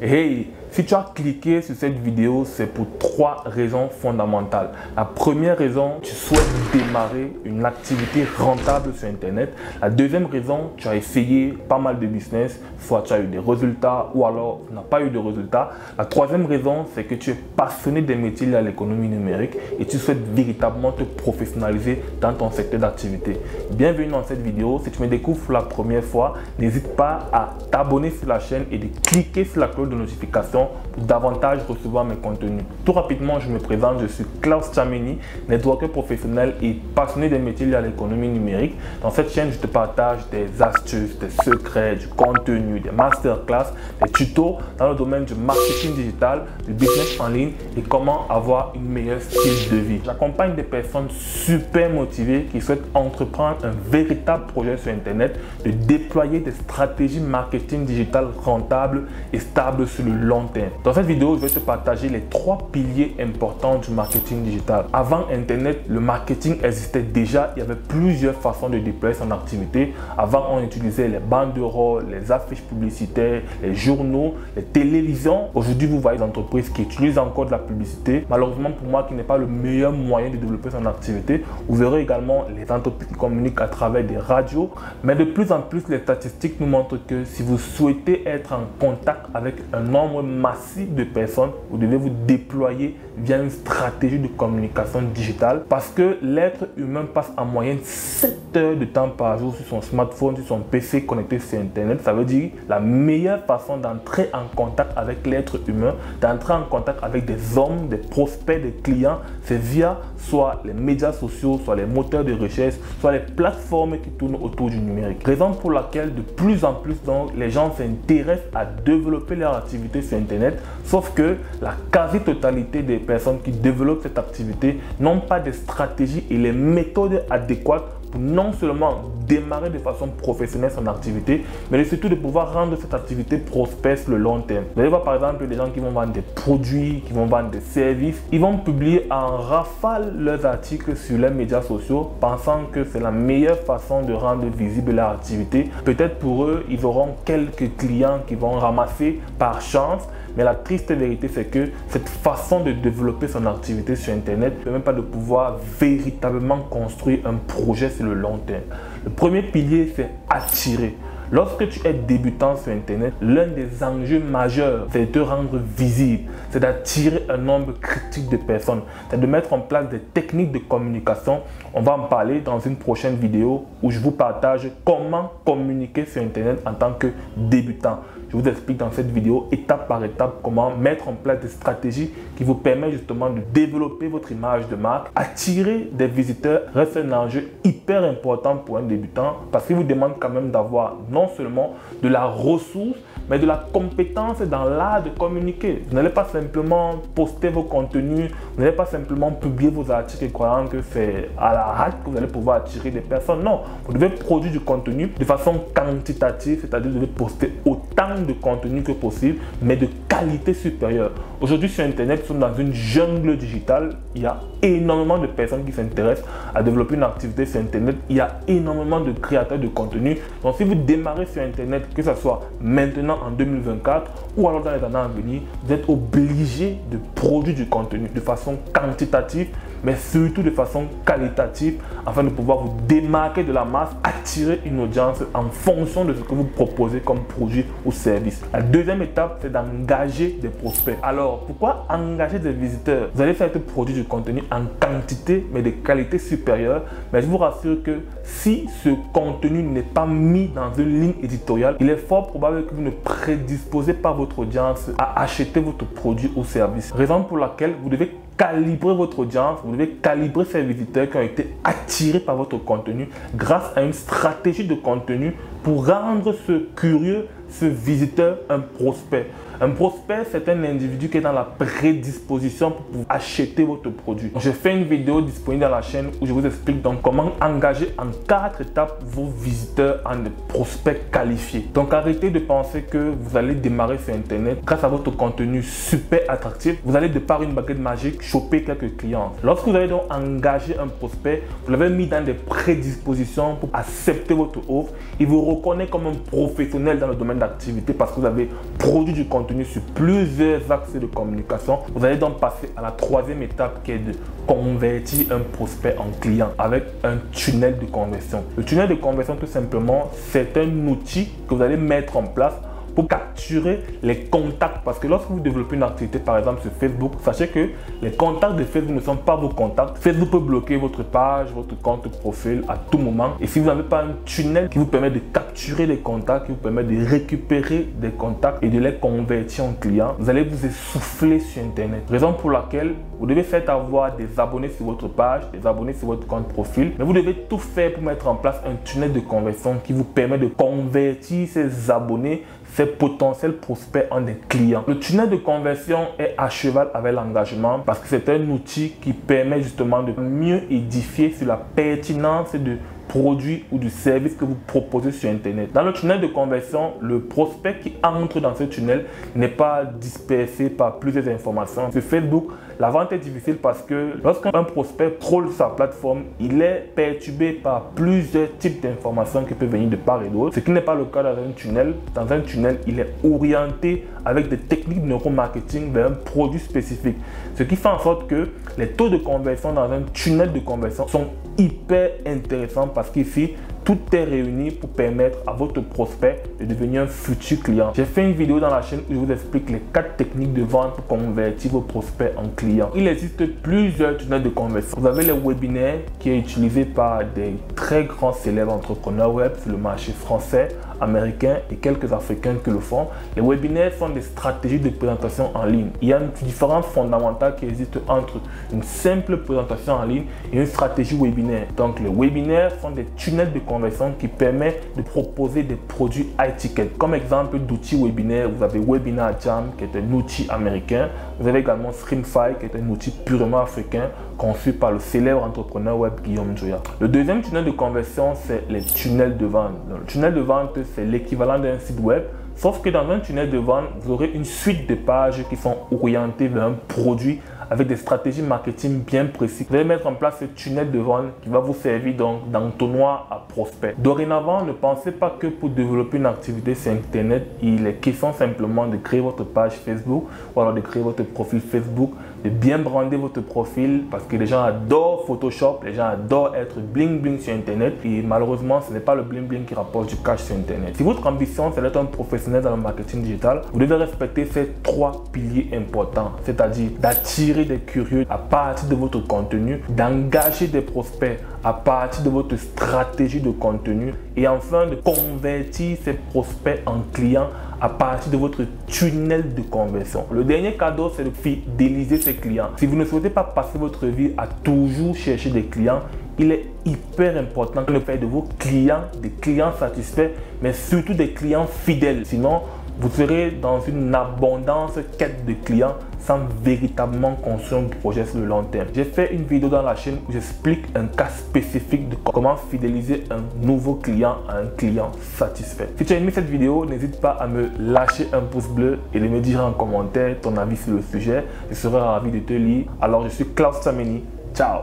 Hey, si tu as cliqué sur cette vidéo, c'est pour trois raisons fondamentales. La première raison, tu souhaites démarrer une activité rentable sur Internet. La deuxième raison, tu as essayé pas mal de business, soit tu as eu des résultats ou alors tu n'as pas eu de résultats. La troisième raison, c'est que tu es passionné des métiers liés à l'économie numérique et tu souhaites véritablement te professionnaliser dans ton secteur d'activité. Bienvenue dans cette vidéo. Si tu me découvres pour la première fois, n'hésite pas à t'abonner sur la chaîne et de cliquer sur la cloche de notification pour davantage recevoir mes contenus. Tout rapidement, je me présente, je suis Klaus Tchameni, networker professionnel et passionné des métiers liés à l'économie numérique. Dans cette chaîne, je te partage des astuces, des secrets, du contenu, des masterclass, des tutos dans le domaine du marketing digital, du business en ligne et comment avoir une meilleure style de vie. J'accompagne des personnes super motivées qui souhaitent entreprendre un véritable projet sur Internet, de déployer des stratégies marketing digital rentables et stables sur le long terme. Dans cette vidéo, je vais te partager les trois piliers importants du marketing digital. Avant Internet, le marketing existait déjà. Il y avait plusieurs façons de déployer son activité. Avant, on utilisait les banderoles, les affiches publicitaires, les journaux, les télévisions. Aujourd'hui, vous voyez des entreprises qui utilisent encore de la publicité. Malheureusement, pour moi, qui n'est pas le meilleur moyen de développer son activité. Vous verrez également les entreprises qui communiquent à travers des radios. Mais de plus en plus, les statistiques nous montrent que si vous souhaitez être en contact avec un nombre massif de personnes, vous devez vous déployer via une stratégie de communication digitale parce que l'être humain passe en moyenne 7 heures de temps par jour sur son smartphone, sur son PC connecté sur Internet. Ça veut dire la meilleure façon d'entrer en contact avec l'être humain, d'entrer en contact avec des hommes, des prospects, des clients, c'est via soit les médias sociaux, soit les moteurs de recherche, soit les plateformes qui tournent autour du numérique. Raison pour laquelle de plus en plus donc, les gens s'intéressent à développer leur activité sur Internet, sauf que la quasi-totalité des personnes qui développent cette activité n'ont pas de stratégies et les méthodes adéquates pour non seulement démarrer de façon professionnelle son activité, mais surtout de pouvoir rendre cette activité prospère sur le long terme. Vous allez voir par exemple des gens qui vont vendre des produits, qui vont vendre des services, ils vont publier en rafale leurs articles sur les médias sociaux, pensant que c'est la meilleure façon de rendre visible leur activité. Peut-être pour eux, ils auront quelques clients qui vont ramasser par chance, mais la triste vérité, c'est que cette façon de développer son activité sur Internet ne permet pas de pouvoir véritablement construire un projet sur le long terme. Le premier pilier, c'est attirer. Lorsque tu es débutant sur Internet, l'un des enjeux majeurs, c'est de te rendre visible, c'est d'attirer un nombre critique de personnes, c'est de mettre en place des techniques de communication. On va en parler dans une prochaine vidéo où je vous partage comment communiquer sur Internet en tant que débutant. Je vous explique dans cette vidéo étape par étape comment mettre en place des stratégies qui vous permettent justement de développer votre image de marque. Attirer des visiteurs reste un enjeu hyper important pour un débutant parce qu'il vous demande quand même d'avoir non seulement de la ressource, mais de la compétence dans l'art de communiquer. Vous n'allez pas simplement poster vos contenus, vous n'allez pas simplement publier vos articles croyant que c'est à la hâte que vous allez pouvoir attirer des personnes. Non, vous devez produire du contenu de façon quantitative, c'est-à-dire vous devez poster autant de contenu que possible, mais de qualité supérieure. Aujourd'hui sur Internet, nous sommes dans une jungle digitale. Il y a énormément de personnes qui s'intéressent à développer une activité sur Internet. Il y a énormément de créateurs de contenu. Donc si vous démarrez sur Internet, que ce soit maintenant en 2024 ou alors dans les années à venir, vous êtes obligé de produire du contenu de façon quantitative, mais surtout de façon qualitative afin de pouvoir vous démarquer de la masse, attirer une audience en fonction de ce que vous proposez comme produit ou service. La deuxième étape, c'est d'engager des prospects. Alors, pourquoi engager des visiteurs? Vous allez faire produire du contenu en quantité, mais de qualité supérieure. Mais je vous rassure que si ce contenu n'est pas mis dans une ligne éditoriale, il est fort probable que vous ne prédisposez pas votre audience à acheter votre produit ou service. Raison pour laquelle vous devez calibrer votre audience, vous devez calibrer ces visiteurs qui ont été attirés par votre contenu grâce à une stratégie de contenu pour rendre ce curieux, ce visiteur, un prospect. Un prospect, c'est un individu qui est dans la prédisposition pour acheter votre produit. Je fais une vidéo disponible dans la chaîne où je vous explique donc comment engager en 4 étapes vos visiteurs en des prospects qualifiés. Donc arrêtez de penser que vous allez démarrer sur Internet grâce à votre contenu super attractif. Vous allez de par une baguette magique choper quelques clients. Lorsque vous allez donc engager un prospect, vous l'avez mis dans des prédispositions pour accepter votre offre. Il vous reconnaît comme un professionnel dans le domaine domaine d'activité parce que vous avez produit du contenu sur plusieurs axes de communication. Vous allez donc passer à la troisième étape qui est de convertir un prospect en client avec un tunnel de conversion. Le tunnel de conversion, tout simplement, c'est un outil que vous allez mettre en place pour capturer les contacts. Parce que lorsque vous développez une activité, par exemple sur Facebook, sachez que les contacts de Facebook ne sont pas vos contacts. Facebook peut bloquer votre page, votre compte profil à tout moment. Et si vous n'avez pas un tunnel qui vous permet de capturer les contacts, qui vous permet de récupérer des contacts et de les convertir en clients, vous allez vous essouffler sur Internet. Raison pour laquelle vous devez faire avoir des abonnés sur votre page, des abonnés sur votre compte profil. Mais vous devez tout faire pour mettre en place un tunnel de conversion qui vous permet de convertir ces abonnés, ces potentiels prospects en des clients. Le tunnel de conversion est à cheval avec l'engagement parce que c'est un outil qui permet justement de mieux édifier sur la pertinence de produit ou du service que vous proposez sur Internet. Dans le tunnel de conversion, le prospect qui entre dans ce tunnel n'est pas dispersé par plusieurs informations. Sur Facebook, la vente est difficile parce que lorsqu'un prospect scrolle sa plateforme, il est perturbé par plusieurs types d'informations qui peuvent venir de part et d'autre. Ce qui n'est pas le cas dans un tunnel. Dans un tunnel, il est orienté avec des techniques de neuromarketing vers un produit spécifique. Ce qui fait en sorte que les taux de conversion dans un tunnel de conversion sont hyper intéressants parce qu'ici, tout est réuni pour permettre à votre prospect de devenir un futur client. J'ai fait une vidéo dans la chaîne où je vous explique les 4 techniques de vente pour convertir vos prospects en clients. Il existe plusieurs tunnels de conversion. Vous avez les webinaires qui est utilisé par des très grands célèbres entrepreneurs web sur le marché français, américain et quelques africains qui le font. Les webinaires sont des stratégies de présentation en ligne. Il y a une différence fondamentale qui existe entre une simple présentation en ligne et une stratégie webinaire. Donc les webinaires sont des tunnels de conversion qui permet de proposer des produits high ticket. Comme exemple d'outils webinaires, vous avez Webinar Jam qui est un outil américain. Vous avez également Streamify qui est un outil purement africain conçu par le célèbre entrepreneur web Guillaume Joya. Le deuxième tunnel de conversion, c'est les tunnels de vente. Donc, le tunnel de vente, c'est l'équivalent d'un site web. Sauf que dans un tunnel de vente, vous aurez une suite de pages qui sont orientées vers un produit avec des stratégies marketing bien précises. Vous allez mettre en place ce tunnel de vente qui va vous servir donc d'entonnoir à prospect. Dorénavant, ne pensez pas que pour développer une activité sur Internet, il est question simplement de créer votre page Facebook ou alors de créer votre profil Facebook, de bien brander votre profil parce que les gens adorent Photoshop, les gens adorent être bling bling sur Internet et malheureusement, ce n'est pas le bling bling qui rapporte du cash sur Internet. Si votre ambition c'est d'être un professionnel dans le marketing digital, vous devez respecter ces 3 piliers importants, c'est-à-dire d'attirer des curieux à partir de votre contenu, d'engager des prospects à partir de votre stratégie de contenu et enfin de convertir ces prospects en clients à partir de votre tunnel de conversion. Le dernier cadeau, c'est de fidéliser ses clients. Si vous ne souhaitez pas passer votre vie à toujours chercher des clients, il est hyper important de faire de vos clients des clients satisfaits, mais surtout des clients fidèles. Sinon, vous serez dans une abondance quête de clients sans véritablement construire un projet sur le long terme. J'ai fait une vidéo dans la chaîne où j'explique un cas spécifique de comment fidéliser un nouveau client à un client satisfait. Si tu as aimé cette vidéo, n'hésite pas à me lâcher un pouce bleu et de me dire en commentaire ton avis sur le sujet. Je serai ravi de te lire. Alors, je suis Klaus Tsameni. Ciao!